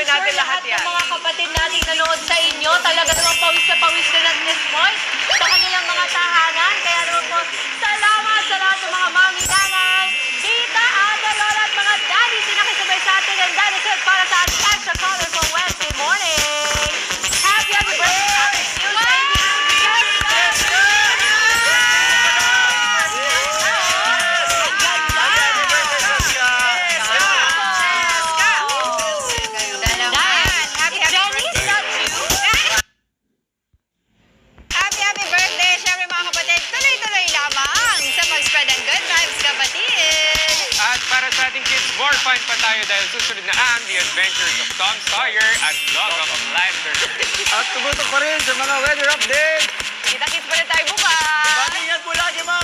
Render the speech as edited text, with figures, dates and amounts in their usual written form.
gagawin natin lahat yan. Ng mga kapatid nating nanood sa inyo, talaga namang pawis na pawis din at this point sa kanilang mga tahanan. Kaya naman po, salamat sa lahat ng mga mami, nanay, tita, ate, lola at mga daddy sinakisabay sa atin. And that is it para sa ating extra colorful Wednesday morning. Happy birthday! Happy Tuesday! Happy birthday! Siyempre mga kapatid, tuloy-tuloy lamang sa pag-spread ng good vibes, kapatid! At para sa ating kids, more fun pa tayo dahil susunod na ang The Adventures of Tom Sawyer at Log of Laughter. At tumutok pa rin sa mga weather update. Kita-kits pa rin tayo bukas! Ingat po lagi mga